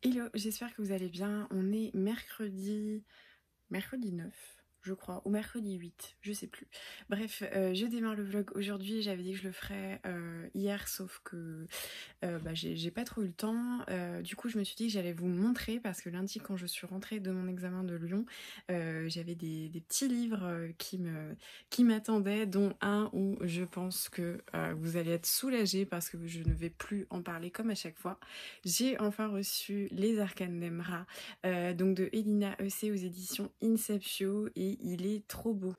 Hello, j'espère que vous allez bien. On est mercredi 9, je crois, ou mercredi 8, je sais plus. Bref, je démarre le vlog aujourd'hui. J'avais dit que je le ferais hier, sauf que j'ai pas trop eu le temps. Du coup, je me suis dit que j'allais vous montrer parce que lundi, quand je suis rentrée de mon examen de Lyon, j'avais des petits livres qui m'attendaient, dont un où je pense que vous allez être soulagés parce que je ne vais plus en parler comme à chaque fois. J'ai enfin reçu Les Arcanes d'Emra, donc de Elina EC aux éditions Inceptio, et il est trop beau.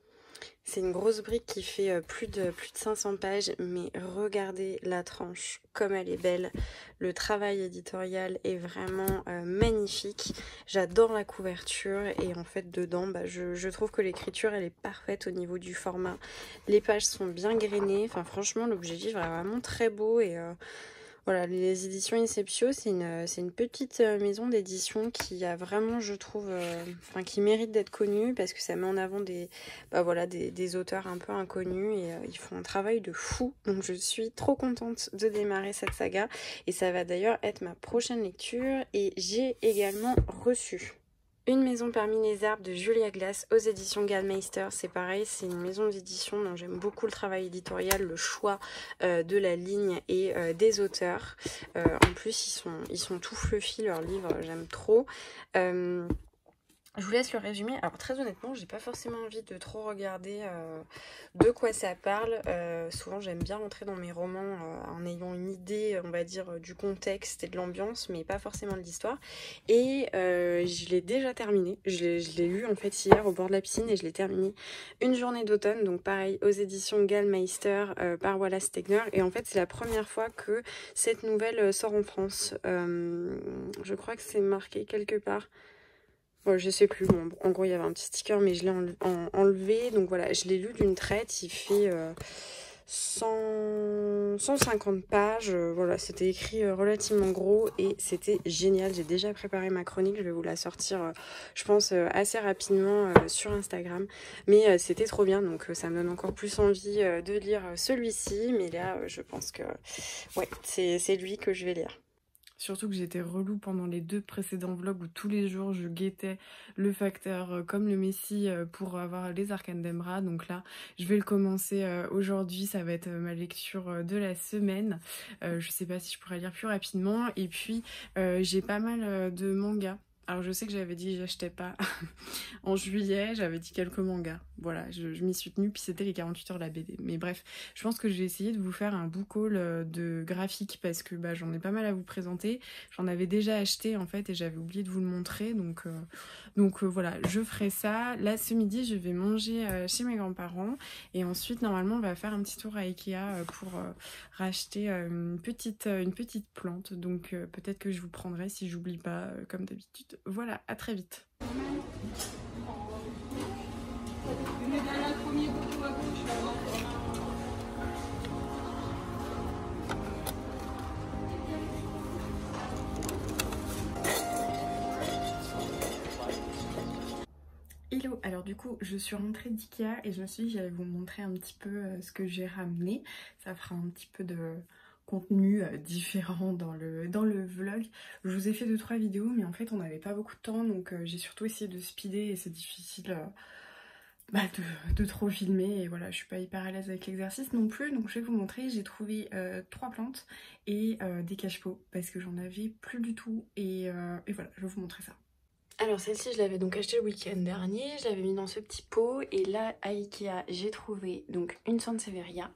C'est une grosse brique qui fait plus de 500 pages, mais regardez la tranche, comme elle est belle. Le travail éditorial est vraiment magnifique. J'adore la couverture et en fait dedans, je trouve que l'écriture elle est parfaite au niveau du format. Les pages sont bien grainées, enfin franchement l'objectif est vraiment très beau et voilà, les éditions Inceptio, c'est une petite maison d'édition qui a vraiment, je trouve, qui mérite d'être connue parce que ça met en avant des auteurs un peu inconnus et ils font un travail de fou. Donc je suis trop contente de démarrer cette saga et ça va d'ailleurs être ma prochaine lecture. Et j'ai également reçu Une maison parmi les arbres de Julia Glass aux éditions Gallmeister. C'est pareil, c'est une maison d'édition dont j'aime beaucoup le travail éditorial, le choix de la ligne et des auteurs. En plus, ils sont tout fluffy, leurs livres, j'aime trop. Je vous laisse le résumé. Alors très honnêtement, j'ai pas forcément envie de trop regarder de quoi ça parle. Souvent j'aime bien rentrer dans mes romans en ayant une idée, on va dire, du contexte et de l'ambiance, mais pas forcément de l'histoire. Et je l'ai déjà terminé. Je l'ai lu en fait hier au bord de la piscine et je l'ai terminé une journée d'automne. Donc pareil, aux éditions Gallmeister par Wallace Stegner. Et en fait c'est la première fois que cette nouvelle sort en France. Je crois que c'est marqué quelque part. Bon, je sais plus, bon, en gros il y avait un petit sticker mais je l'ai enlevé, donc voilà, je l'ai lu d'une traite, il fait 150 pages, voilà, c'était écrit relativement gros et c'était génial. J'ai déjà préparé ma chronique, je vais vous la sortir je pense assez rapidement sur Instagram, mais c'était trop bien, donc ça me donne encore plus envie de lire celui-ci, mais là je pense que ouais, c'est lui que je vais lire. Surtout que j'étais relou pendant les 2 précédents vlogs où tous les jours je guettais le facteur comme le Messie pour avoir les Arcanes d'Emra. Donc là, je vais le commencer aujourd'hui. Ça va être ma lecture de la semaine. Je sais pas si je pourrais lire plus rapidement. Et puis, j'ai pas mal de mangas. Alors je sais que j'avais dit que j'achetais pas en juillet, j'avais dit quelques mangas. Voilà, je m'y suis tenue, puis c'était les 48 heures de la BD. Mais bref, je pense que je vais essayer de vous faire un book haul de graphiques parce que j'en ai pas mal à vous présenter. J'en avais déjà acheté en fait et j'avais oublié de vous le montrer. Donc voilà, je ferai ça. Là, ce midi, je vais manger chez mes grands-parents. Et ensuite, normalement, on va faire un petit tour à Ikea pour racheter une petite plante. Donc peut-être que je vous prendrai si j'oublie pas, comme d'habitude. Voilà, à très vite. Hello, alors du coup je suis rentrée d'Ikea et je me suis dit que j'allais vous montrer un petit peu ce que j'ai ramené. Ça fera un petit peu de contenu différent dans le vlog. Je vous ai fait 2-3 vidéos mais en fait on n'avait pas beaucoup de temps, donc j'ai surtout essayé de speeder et c'est difficile de trop filmer, et voilà, je suis pas hyper à l'aise avec l'exercice non plus, donc je vais vous montrer. J'ai trouvé 3 plantes et des cache-pots parce que j'en avais plus du tout, et voilà, je vais vous montrer ça. Alors celle-ci je l'avais donc achetée le week-end dernier, je l'avais mis dans ce petit pot, et là à Ikea j'ai trouvé donc une Sansevieria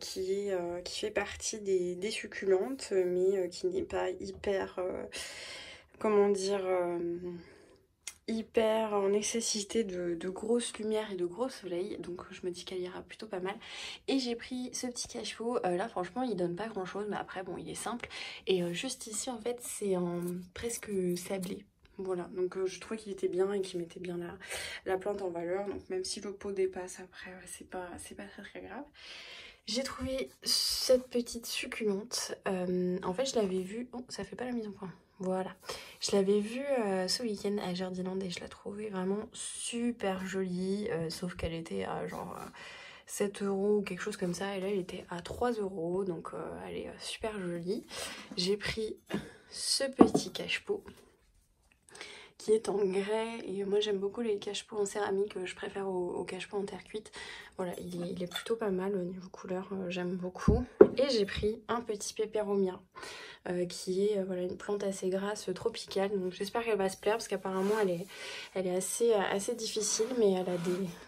qui fait partie des succulentes, mais qui n'est pas hyper, comment dire, hyper en nécessité de grosses lumières et de gros soleil, donc je me dis qu'elle ira plutôt pas mal. Et j'ai pris ce petit cache-pot, là franchement il donne pas grand chose, mais après bon il est simple, et juste ici en fait c'est en presque sablé. Voilà, donc je trouvais qu'il était bien et qu'il mettait bien la plante en valeur, donc même si le pot dépasse après, c'est pas très grave. J'ai trouvé cette petite succulente, en fait je l'avais vue, oh ça fait pas la mise au point, voilà. Je l'avais vue ce week-end à Jardiland et je la trouvais vraiment super jolie, sauf qu'elle était à genre 7 € ou quelque chose comme ça, et là elle était à 3 €, donc elle est super jolie. J'ai pris ce petit cache-pot qui est en grès, et moi j'aime beaucoup les cache-pots en céramique, je préfère aux cache-pots en terre cuite. Voilà, il est plutôt pas mal au niveau couleur, j'aime beaucoup. Et j'ai pris un petit peperomia qui est voilà, une plante assez grasse tropicale, donc j'espère qu'elle va se plaire parce qu'apparemment elle est assez difficile, mais elle a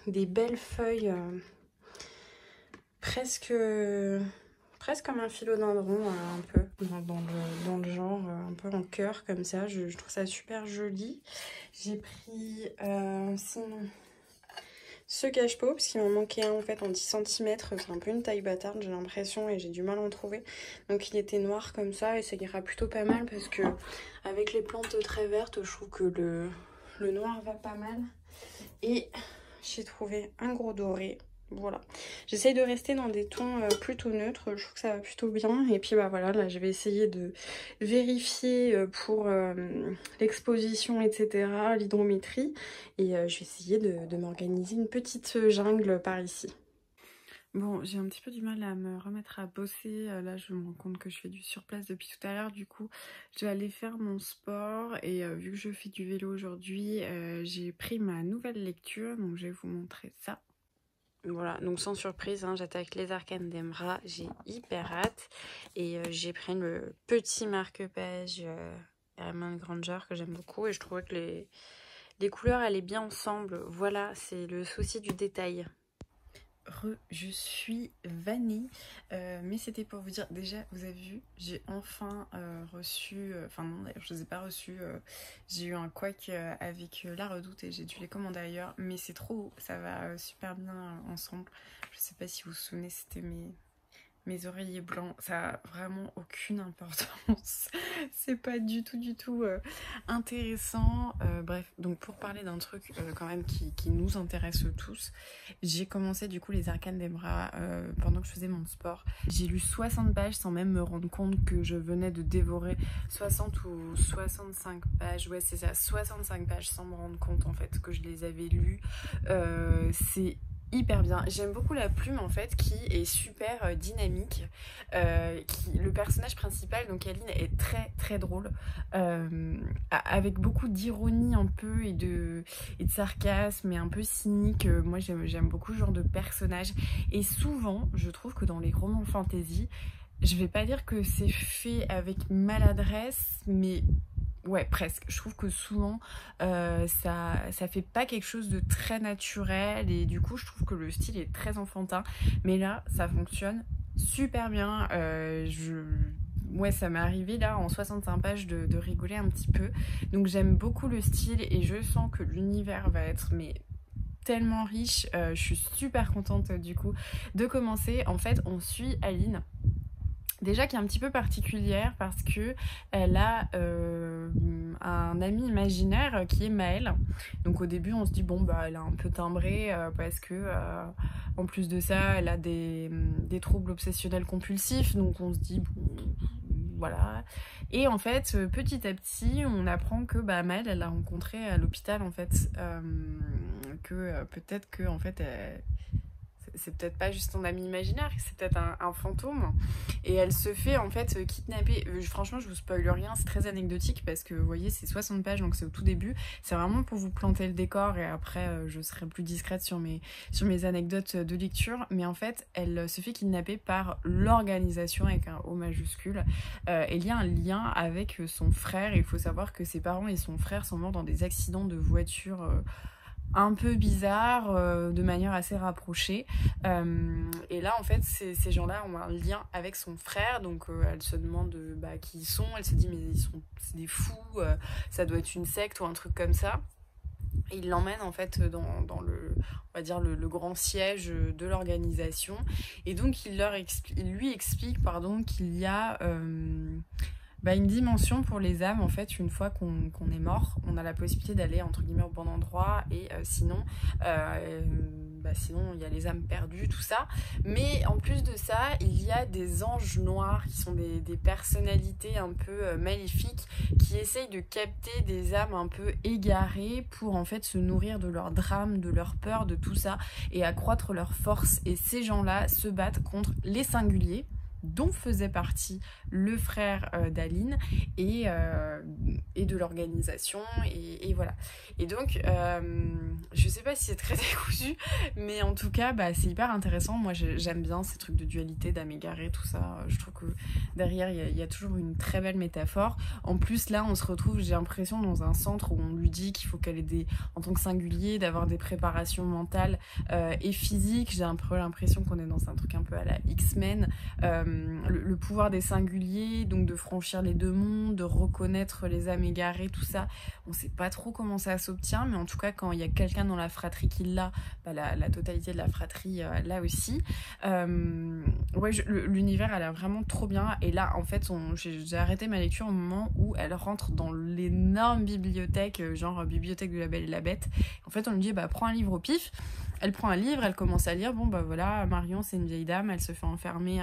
des belles feuilles presque comme un philodendron, un peu dans le genre, un peu en cœur comme ça. Je trouve ça super joli. J'ai pris sinon ce cache-pot parce qu'il m'en manquait un en fait en 10 cm. C'est un peu une taille bâtarde, j'ai l'impression, et j'ai du mal à en trouver. Donc il était noir comme ça et ça ira plutôt pas mal parce que avec les plantes très vertes, je trouve que le noir va pas mal. Et j'ai trouvé un gros doré. Voilà, j'essaye de rester dans des tons plutôt neutres, je trouve que ça va plutôt bien. Et puis bah voilà, là je vais essayer de vérifier pour l'exposition, etc., l'hydrométrie. Et je vais essayer de m'organiser une petite jungle par ici. Bon, j'ai un petit peu du mal à me remettre à bosser. Là, je me rends compte que je fais du surplace depuis tout à l'heure. Du coup, je vais aller faire mon sport. Et vu que je fais du vélo aujourd'hui, j'ai pris ma nouvelle lecture. Donc, je vais vous montrer ça. Voilà, donc sans surprise, hein, j'attaque les Arcanes d'Emra, j'ai hyper hâte. Et j'ai pris le petit marque-page Hermione Granger que j'aime beaucoup. Et je trouvais que les couleurs allaient bien ensemble. Voilà, c'est le souci du détail. Je suis vanille, mais c'était pour vous dire, déjà vous avez vu, j'ai enfin reçu, enfin non d'ailleurs je les ai pas reçus, j'ai eu un couac avec La Redoute et j'ai dû les commander ailleurs, mais c'est trop beau, ça va super bien ensemble. Je sais pas si vous vous souvenez, c'était mes oreillers blancs, ça a vraiment aucune importance. C'est pas du tout intéressant. Bref, donc pour parler d'un truc quand même qui nous intéresse tous, j'ai commencé du coup les Arcanes d'Emra pendant que je faisais mon sport. J'ai lu 60 pages sans même me rendre compte que je venais de dévorer 60 ou 65 pages. Ouais, c'est ça, 65 pages sans me rendre compte en fait que je les avais lues. C'est hyper bien. J'aime beaucoup la plume en fait qui est super dynamique. Le personnage principal, donc Aline, est très drôle, avec beaucoup d'ironie un peu et de sarcasme et un peu cynique. Moi j'aime beaucoup ce genre de personnage. Et souvent je trouve que dans les romans fantasy, je vais pas dire que c'est fait avec maladresse, mais ouais, presque. Je trouve que souvent, ça fait pas quelque chose de très naturel et du coup, je trouve que le style est très enfantin. Mais là, ça fonctionne super bien. Ouais, ça m'est arrivé là en 65 pages de rigoler un petit peu. Donc j'aime beaucoup le style et je sens que l'univers va être tellement riche. Je suis super contente du coup de commencer. En fait, on suit Aline. Déjà qui est un petit peu particulière parce que elle a un ami imaginaire qui est Maëlle. Donc au début on se dit bon bah elle est un peu timbrée parce que en plus de ça elle a des troubles obsessionnels compulsifs, donc on se dit bon, voilà. Et en fait petit à petit on apprend que bah, Maëlle elle l'a rencontré à l'hôpital en fait, que peut-être que en fait c'est peut-être pas juste ton ami imaginaire, c'est peut-être un fantôme. Et elle se fait en fait kidnapper. Franchement, je vous spoil rien, c'est très anecdotique parce que vous voyez, c'est 60 pages donc c'est au tout début. C'est vraiment pour vous planter le décor et après je serai plus discrète sur mes anecdotes de lecture. Mais en fait, elle se fait kidnapper par l'organisation avec un O majuscule. Et il y a un lien avec son frère. Il faut savoir que ses parents et son frère sont morts dans des accidents de voiture. Un peu bizarre, de manière assez rapprochée. Et là, en fait, ces gens-là ont un lien avec son frère, donc elle se demande qui ils sont. Elle se dit, mais c'est des fous, ça doit être une secte ou un truc comme ça. Et il l'emmène en fait dans le, on va dire le grand siège de l'organisation. Et donc il lui explique qu'il y a une dimension pour les âmes en fait. Une fois qu'on est mort, on a la possibilité d'aller entre guillemets au bon endroit et sinon il y a les âmes perdues, tout ça. Mais en plus de ça, il y a des anges noirs qui sont des personnalités un peu maléfiques qui essayent de capter des âmes un peu égarées pour en fait se nourrir de leurs drames, de leurs peurs, de tout ça et accroître leur force. Et ces gens-là se battent contre les singuliers. dont faisait partie le frère d'Aline et de l'organisation et voilà. Et donc je sais pas si c'est très décousu, mais en tout cas c'est hyper intéressant. Moi j'aime bien ces trucs de dualité, d'âme égarée, tout ça. Je trouve que derrière il y a toujours une très belle métaphore. En plus là on se retrouve, j'ai l'impression, dans un centre où on lui dit qu'il faut qu'elle ait des, en tant que singulier, d'avoir des préparations mentales et physiques. J'ai un peu l'impression qu'on est dans un truc un peu à la X-Men, le pouvoir des singuliers, donc de franchir les deux mondes, de reconnaître les âmes égarées, tout ça. On sait pas trop comment ça s'obtient, mais en tout cas quand il y a quelqu'un dans la fratrie qui l'a, la totalité de la fratrie l'a aussi. Ouais, l'univers a l'air vraiment trop bien. Et là en fait j'ai arrêté ma lecture au moment où elle rentre dans l'énorme bibliothèque, genre bibliothèque de la Belle et la Bête. En fait on lui dit prends un livre au pif. Elle prend un livre, elle commence à lire. Bon voilà, Marion c'est une vieille dame, elle se fait enfermer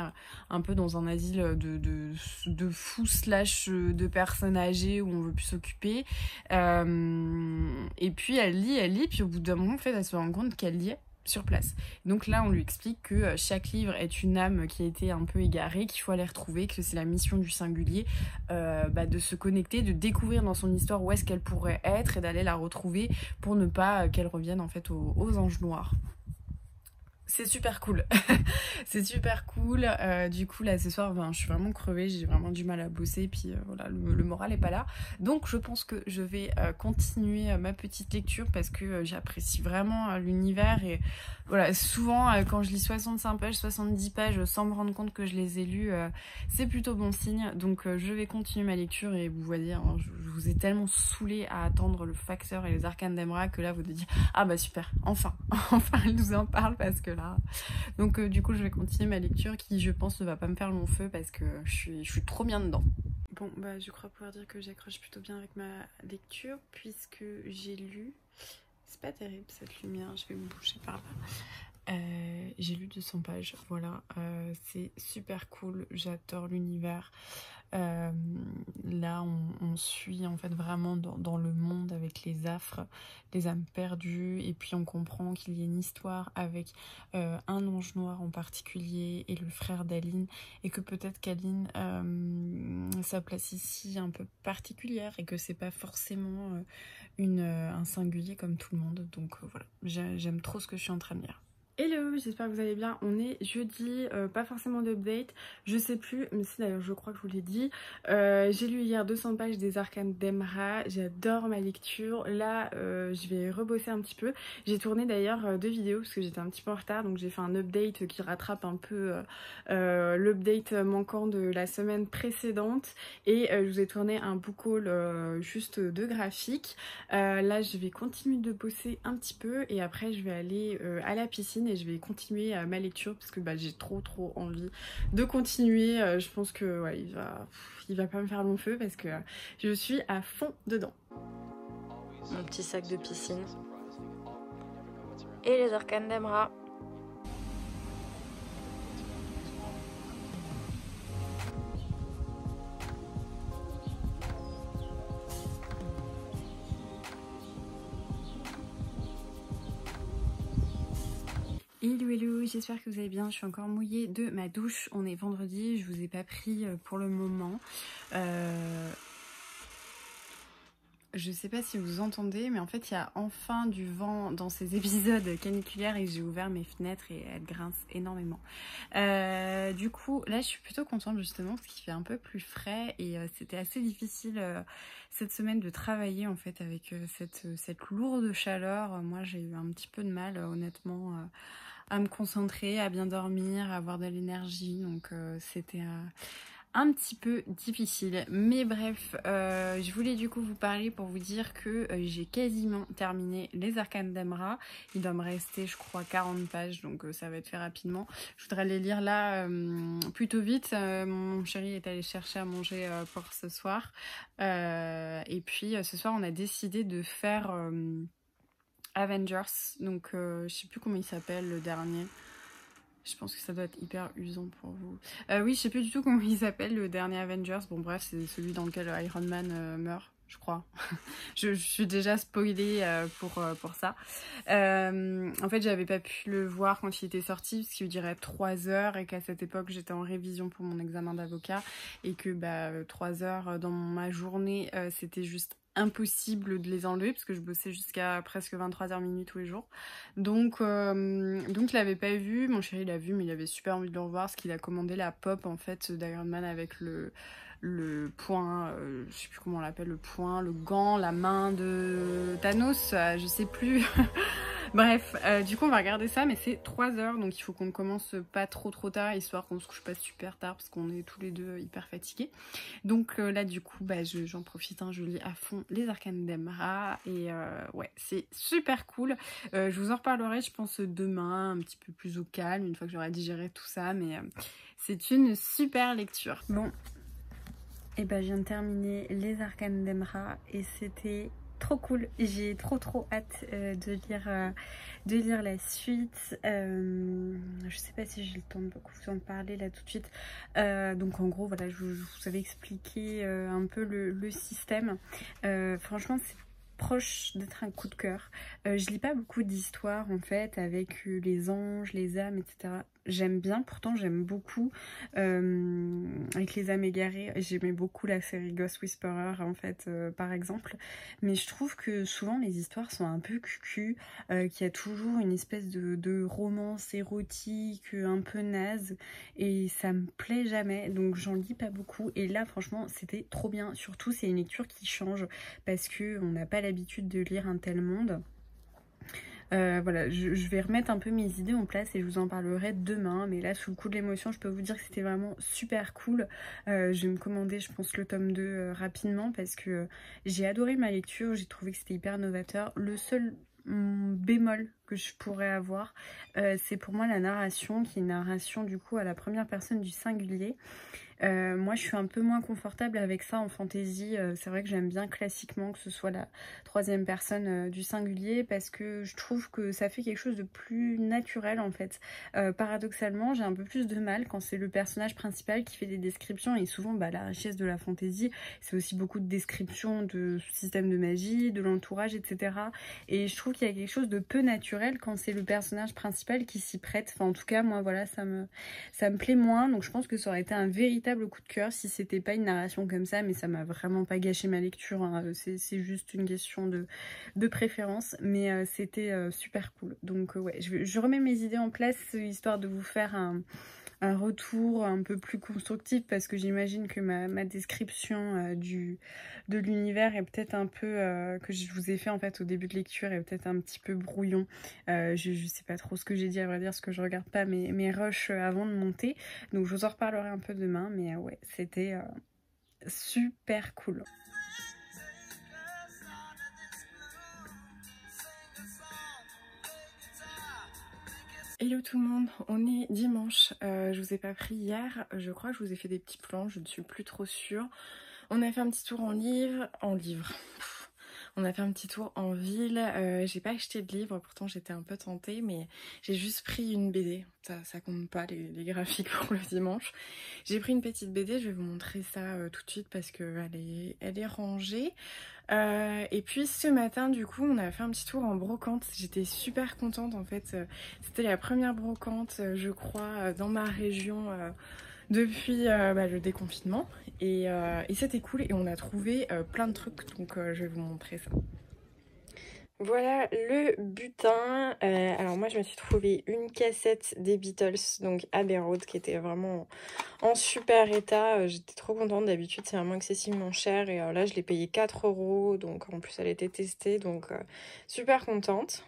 un peu dans un asile de fous / de personnes âgées où on veut plus s'occuper. Et puis elle lit, puis au bout d'un moment en fait elle se rend compte qu'elle y est sur place. Donc là on lui explique que chaque livre est une âme qui a été un peu égarée, qu'il faut aller retrouver, que c'est la mission du singulier de se connecter, de découvrir dans son histoire où est-ce qu'elle pourrait être et d'aller la retrouver pour ne pas qu'elle revienne en fait aux anges noirs. C'est super cool. C'est super cool. Du coup là ce soir je suis vraiment crevée, j'ai vraiment du mal à bosser, puis voilà, le moral est pas là. Donc je pense que je vais continuer ma petite lecture parce que j'apprécie vraiment l'univers. Et voilà, souvent quand je lis 65 pages, 70 pages sans me rendre compte que je les ai lues, c'est plutôt bon signe. Donc je vais continuer ma lecture. Et vous voyez, je vous ai tellement saoulé à attendre le facteur et les arcanes d'Emra que là vous devez dire ah super, enfin elle nous en parle, parce que là. Donc du coup je vais continuer ma lecture qui je pense ne va pas me faire long feu parce que je suis trop bien dedans. Bon je crois pouvoir dire que j'accroche plutôt bien avec ma lecture puisque j'ai lu, c'est pas terrible cette lumière, je vais me bouger par là. J'ai lu 200 pages, voilà, c'est super cool, j'adore l'univers. Là on suit en fait vraiment dans le monde avec les affres, les âmes perdues, et puis on comprend qu'il y a une histoire avec un ange noir en particulier et le frère d'Aline, et que peut-être qu'Aline sa place ici un peu particulière et que c'est pas forcément un singulier comme tout le monde. Donc voilà, j'aime trop ce que je suis en train de lire. Hello, j'espère que vous allez bien. On est jeudi, pas forcément d'update, je sais plus, mais si d'ailleurs je crois que je vous l'ai dit. J'ai lu hier 200 pages des arcanes d'Emra, j'adore ma lecture. Là je vais rebosser un petit peu. J'ai tourné d'ailleurs 2 vidéos parce que j'étais un petit peu en retard, donc j'ai fait un update qui rattrape un peu l'update manquant de la semaine précédente. Et je vous ai tourné un book haul juste de graphiques. Là je vais continuer de bosser un petit peu et après je vais aller à la piscine et je vais continuer ma lecture parce que j'ai trop envie de continuer. Je pense que ouais, il va pas me faire long feu parce que je suis à fond dedans. Mon petit sac de piscine et les arcanes d'Emra. Hello, j'espère que vous allez bien. Je suis encore mouillée de ma douche. On est vendredi, je vous ai pas pris pour le moment. Je sais pas si vous entendez, mais en fait il y a enfin du vent dans ces épisodes caniculaires et j'ai ouvert mes fenêtres et elles grincent énormément. Du coup là je suis plutôt contente justement parce qu'il fait un peu plus frais et c'était assez difficile cette semaine de travailler en fait avec cette lourde chaleur. Moi j'ai eu un petit peu de mal honnêtement à me concentrer, à bien dormir, à avoir de l'énergie, donc c'était un petit peu difficile. Mais bref, je voulais du coup vous parler pour vous dire que j'ai quasiment terminé les arcanes d'Emra. Il doit me rester je crois 40 pages, donc ça va être fait rapidement. Je voudrais les lire là plutôt vite. Mon chéri est allé chercher à manger pour ce soir. Et puis ce soir on a décidé de faire Avengers, donc je sais plus comment il s'appelle le dernier. Je pense que ça doit être hyper usant pour vous. Oui, je sais plus du tout comment il s'appelle le dernier Avengers. Bon bref, c'est celui dans lequel Iron Man meurt. je crois. Je suis déjà spoilée pour ça. En fait, j'avais pas pu le voir quand il était sorti parce qu'il durait 3 heures et qu'à cette époque, j'étais en révision pour mon examen d'avocat et que 3 heures dans ma journée, c'était juste impossible de les enlever parce que je bossais jusqu'à presque 23h minuit tous les jours. Donc je l'avais pas vu. Mon chéri l'a vu, mais il avait super envie de le revoir parce qu'il a commandé la pop en fait d'Iron Man avec le point, je sais plus comment on l'appelle, le point, le gant, la main de Thanos, je sais plus. Bref, du coup on va regarder ça, mais c'est 3 heures, donc il faut qu'on ne commence pas trop tard, histoire qu'on se couche pas super tard, parce qu'on est tous les deux hyper fatigués. Donc là du coup, j'en profite, hein, je lis à fond les Arcanes d'Emra, et ouais, c'est super cool. Je vous en reparlerai, je pense, demain, un petit peu plus au calme, une fois que j'aurai digéré tout ça, mais c'est une super lecture. Bon. Et je viens de terminer les Arcanes d'Emra et c'était trop cool. J'ai trop hâte de lire la suite. Je sais pas si j'ai le temps de beaucoup vous en parler là tout de suite. Donc en gros voilà, je vous avais expliqué un peu le système. Franchement c'est proche d'être un coup de cœur. Je lis pas beaucoup d'histoires en fait avec les anges, les âmes, etc. J'aime bien, pourtant j'aime beaucoup avec les âmes égarées. J'aimais beaucoup la série Ghost Whisperer en fait par exemple. Mais je trouve que souvent les histoires sont un peu cucu, qu'il y a toujours une espèce de romance érotique un peu naze et ça me plaît jamais. Donc j'en lis pas beaucoup et là franchement c'était trop bien. Surtout c'est une lecture qui change parce que on n'a pas l'habitude de lire un tel monde. Voilà, je vais remettre un peu mes idées en place et je vous en parlerai demain, mais là sous le coup de l'émotion je peux vous dire que c'était vraiment super cool. Je vais me commander je pense le tome 2 rapidement parce que j'ai adoré ma lecture, j'ai trouvé que c'était hyper novateur. Le seul bémol que je pourrais avoir c'est pour moi la narration, qui est une narration du coup à la première personne du singulier. Moi je suis un peu moins confortable avec ça en fantasy. C'est vrai que j'aime bien classiquement que ce soit la troisième personne du singulier parce que je trouve que ça fait quelque chose de plus naturel en fait. Paradoxalement j'ai un peu plus de mal quand c'est le personnage principal qui fait des descriptions et souvent la richesse de la fantasy c'est aussi beaucoup de descriptions de système de magie, de l'entourage, etc. Et je trouve qu'il y a quelque chose de peu naturel quand c'est le personnage principal qui s'y prête. Enfin en tout cas moi voilà ça me plaît moins, donc je pense que ça aurait été un véritable coup de cœur si c'était pas une narration comme ça, mais ça m'a vraiment pas gâché ma lecture, hein. C'est juste une question de préférence, mais c'était super cool. Donc ouais, je remets mes idées en place histoire de vous faire un retour un peu plus constructif parce que j'imagine que ma description de l'univers est peut-être un peu que je vous ai fait en fait au début de lecture est peut-être un petit peu brouillon. Je sais pas trop ce que j'ai dit à vrai dire parce que je regarde pas mes rushs avant de monter, donc je vous en reparlerai un peu demain, mais ouais c'était super cool. Hello tout le monde, on est dimanche, je vous ai pas pris hier, je crois que je vous ai fait des petits plans, je ne suis plus trop sûre. On a fait un petit tour en livre. On a fait un petit tour en ville, j'ai pas acheté de livre, pourtant j'étais un peu tentée, mais j'ai juste pris une BD, ça compte pas les graphiques pour le dimanche. J'ai pris une petite BD, je vais vous montrer ça tout de suite parce qu'elle elle est rangée. Et puis ce matin du coup on a fait un petit tour en brocante, j'étais super contente en fait, c'était la première brocante je crois dans ma région depuis le déconfinement et c'était cool et on a trouvé plein de trucs, donc je vais vous montrer ça. Voilà le butin. Alors moi je me suis trouvé une cassette des Beatles, donc Abbey Road, qui était vraiment en super état. J'étais trop contente, d'habitude c'est vraiment excessivement cher et là je l'ai payé 4 €, donc en plus elle était testée, donc super contente.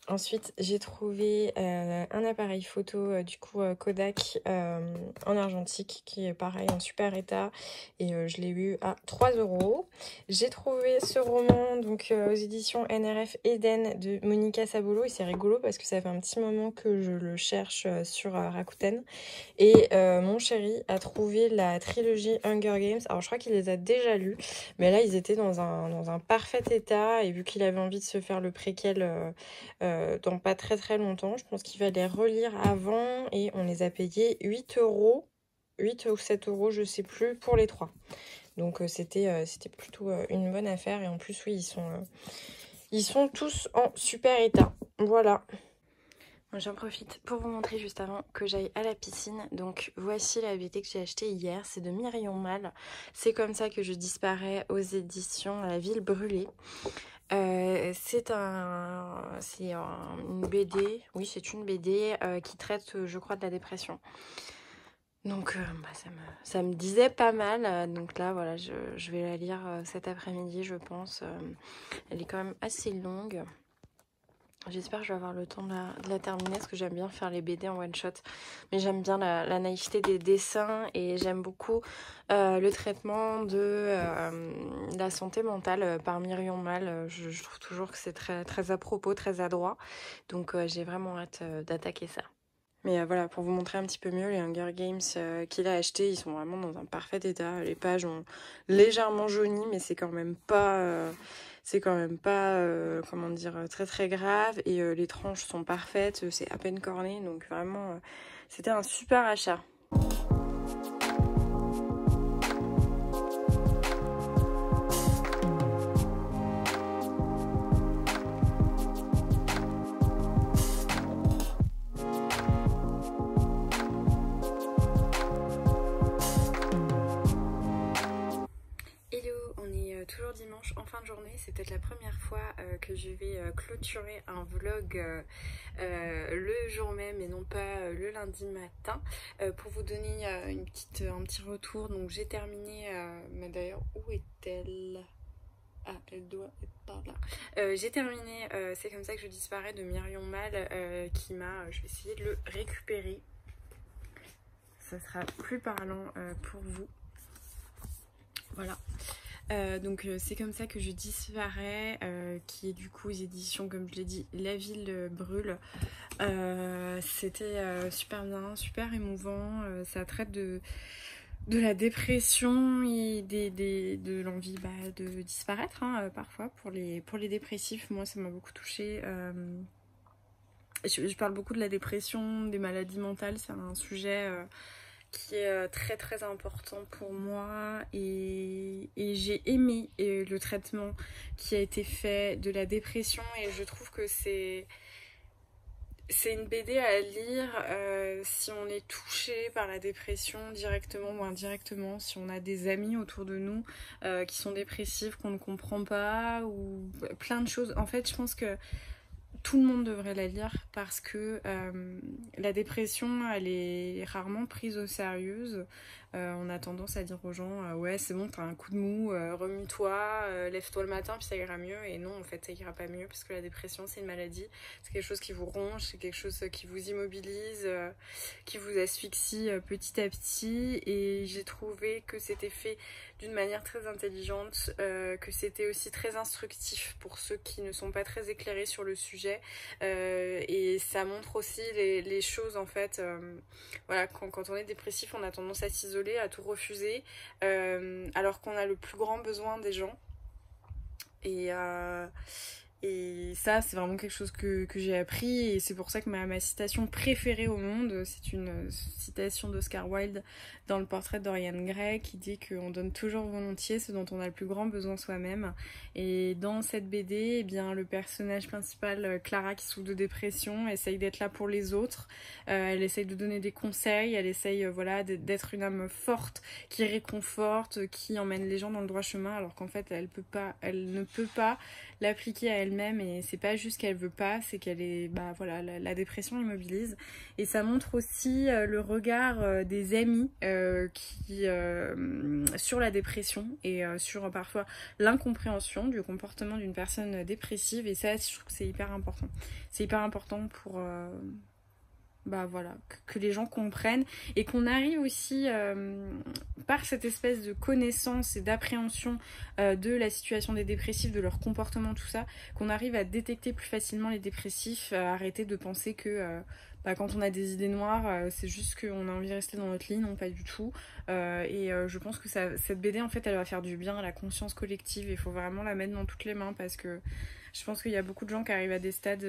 Ensuite, j'ai trouvé un appareil photo du coup Kodak en argentique qui est pareil en super état et je l'ai eu à 3 €. J'ai trouvé ce roman donc aux éditions NRF Eden de Monica Sabolo et c'est rigolo parce que ça fait un petit moment que je le cherche sur Rakuten et mon chéri a trouvé la trilogie Hunger Games. Alors je crois qu'il les a déjà lus, mais là ils étaient dans un parfait état et vu qu'il avait envie de se faire le préquel dans pas très longtemps, je pense qu'il va les relire avant et on les a payés 8 €, 8 ou 7 € je sais plus, pour les 3. Donc c'était plutôt une bonne affaire. Et en plus, oui, ils sont tous en super état. Voilà. J'en profite pour vous montrer juste avant que j'aille à la piscine. Donc voici la BD que j'ai achetée hier, c'est de Myrion Mal. C'est comme ça que je disparais aux éditions La Ville Brûlée. C'est une BD, oui c'est une BD qui traite je crois de la dépression. Donc ça me disait pas mal, donc là voilà je vais la lire cet après-midi je pense. Elle est quand même assez longue. J'espère que je vais avoir le temps de la terminer parce que j'aime bien faire les BD en one shot. Mais j'aime bien la naïveté des dessins et j'aime beaucoup le traitement de la santé mentale par Myrion Mal. Je trouve toujours que c'est très, très à propos, très adroit. Donc j'ai vraiment hâte d'attaquer ça. Mais voilà, pour vous montrer un petit peu mieux, les Hunger Games qu'il a achetés, ils sont vraiment dans un parfait état. Les pages ont légèrement jauni, mais c'est quand même pas... comment dire, très très grave. Et les tranches sont parfaites, c'est à peine corné. Donc vraiment, c'était un super achat. Toujours dimanche en fin de journée, c'est peut-être la première fois que je vais clôturer un vlog le jour même et non pas le lundi matin pour vous donner un petit retour. Donc j'ai terminé, mais d'ailleurs où est-elle? Ah, elle doit être par là. J'ai terminé C'est comme ça que je disparais de Myrion Mal qui m'a... je vais essayer de le récupérer. Ça sera plus parlant pour vous. Voilà. Donc c'est comme ça que je disparais, qui est du coup aux éditions, comme je l'ai dit, La Ville Brûle. C'était super bien, super émouvant. Ça traite de la dépression et de l'envie de disparaître parfois pour les dépressifs. Moi ça m'a beaucoup touchée. Je parle beaucoup de la dépression, des maladies mentales, c'est un sujet qui est très très important pour moi et j'ai aimé le traitement qui a été fait de la dépression et je trouve que c'est une BD à lire si on est touché par la dépression directement ou indirectement, si on a des amis autour de nous qui sont dépressifs, qu'on ne comprend pas ou plein de choses. En fait je pense que tout le monde devrait la lire parce que la dépression, elle est rarement prise au sérieux. On a tendance à dire aux gens ouais c'est bon t'as un coup de mou, remue-toi, lève-toi le matin puis ça ira mieux. Et non en fait ça ira pas mieux parce que la dépression c'est une maladie, c'est quelque chose qui vous ronge, c'est quelque chose qui vous immobilise, qui vous asphyxie petit à petit. Et j'ai trouvé que c'était fait d'une manière très intelligente, que c'était aussi très instructif pour ceux qui ne sont pas très éclairés sur le sujet, et ça montre aussi les choses en fait. Voilà, quand on est dépressif on a tendance à s'isoler, à tout refuser, alors qu'on a le plus grand besoin des gens. Et ça, c'est vraiment quelque chose que j'ai appris et c'est pour ça que ma citation préférée au monde, c'est une citation d'Oscar Wilde dans Le Portrait de Dorian Gray qui dit qu'on donne toujours volontiers ce dont on a le plus grand besoin soi-même. Et dans cette BD, eh bien, le personnage principal, Clara, qui souffre de dépression, essaye d'être là pour les autres. Elle essaye de donner des conseils, elle essaye voilà, d'être une âme forte qui réconforte, qui emmène les gens dans le droit chemin, alors qu'en fait elle ne peut pas l'appliquer à elle-même. Et c'est pas juste qu'elle veut pas, c'est qu'elle est voilà, la dépression immobilise. Et ça montre aussi le regard des amis qui sur la dépression et sur parfois l'incompréhension du comportement d'une personne dépressive. Et ça je trouve que c'est hyper important pour voilà, que les gens comprennent et qu'on arrive aussi par cette espèce de connaissance et d'appréhension de la situation des dépressifs, de leur comportement, tout ça, qu'on arrive à détecter plus facilement les dépressifs, à arrêter de penser que quand on a des idées noires, c'est juste qu'on a envie de rester dans notre lit. Non, pas du tout. Je pense que cette BD, en fait, elle va faire du bien à la conscience collective. Il faut vraiment la mettre dans toutes les mains parce que je pense qu'il y a beaucoup de gens qui arrivent à des stades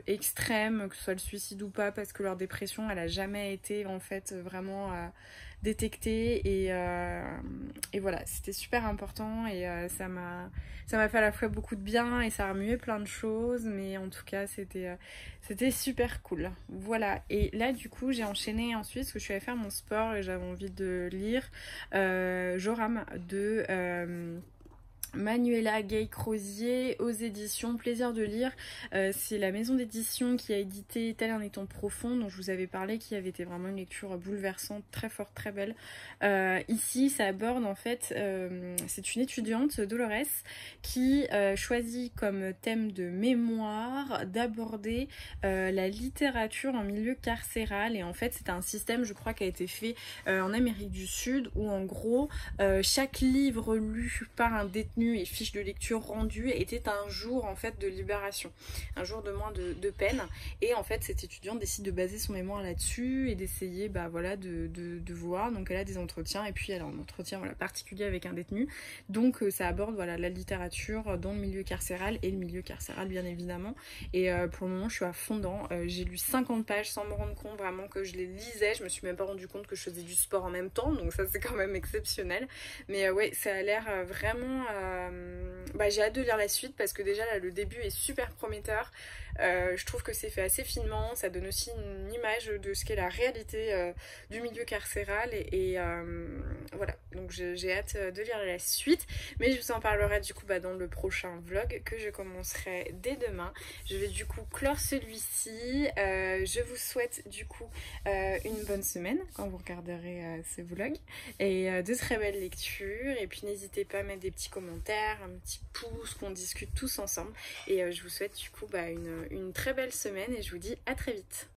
extrêmes, que ce soit le suicide ou pas, parce que leur dépression, elle a jamais été en fait vraiment détecté et voilà, c'était super important et ça m'a fait à la fois beaucoup de bien et ça a remué plein de choses, mais en tout cas c'était super cool. Voilà, et là du coup j'ai enchaîné ensuite parce que je suis allée faire mon sport et j'avais envie de lire Joram de Manuela Gay-Crozier aux éditions Plaisir de lire. C'est la maison d'édition qui a édité Tel un étang profond dont je vous avais parlé, qui avait été vraiment une lecture bouleversante, très forte, très belle. Ici ça aborde en fait, c'est une étudiante, Dolores, qui choisit comme thème de mémoire d'aborder la littérature en milieu carcéral, et en fait c'est un système, je crois, qui a été fait en Amérique du Sud, où en gros chaque livre lu par un détenu et fiche de lecture rendue était un jour en fait de libération, un jour de moins de peine, et en fait cette étudiante décide de baser son mémoire là-dessus et d'essayer voilà, de voir, donc elle a des entretiens et puis elle a un entretien voilà, particulier avec un détenu, donc ça aborde voilà, la littérature dans le milieu carcéral et le milieu carcéral bien évidemment, et pour le moment je suis à fond dedans. J'ai lu 50 pages sans me rendre compte vraiment que je les lisais, je me suis même pas rendu compte que je faisais du sport en même temps, donc ça c'est quand même exceptionnel, mais ouais, ça a l'air vraiment j'ai hâte de lire la suite parce que déjà là le début est super prometteur. Je trouve que c'est fait assez finement, ça donne aussi une image de ce qu'est la réalité du milieu carcéral et voilà, donc j'ai hâte de lire la suite, mais je vous en parlerai du coup dans le prochain vlog que je commencerai dès demain. Je vais du coup clore celui-ci. Je vous souhaite du coup une bonne semaine quand vous regarderez ce vlog et de très belles lectures, et puis n'hésitez pas à mettre des petits commentaires, un petit pouce, qu'on discute tous ensemble, et je vous souhaite du coup une très belle semaine et je vous dis à très vite.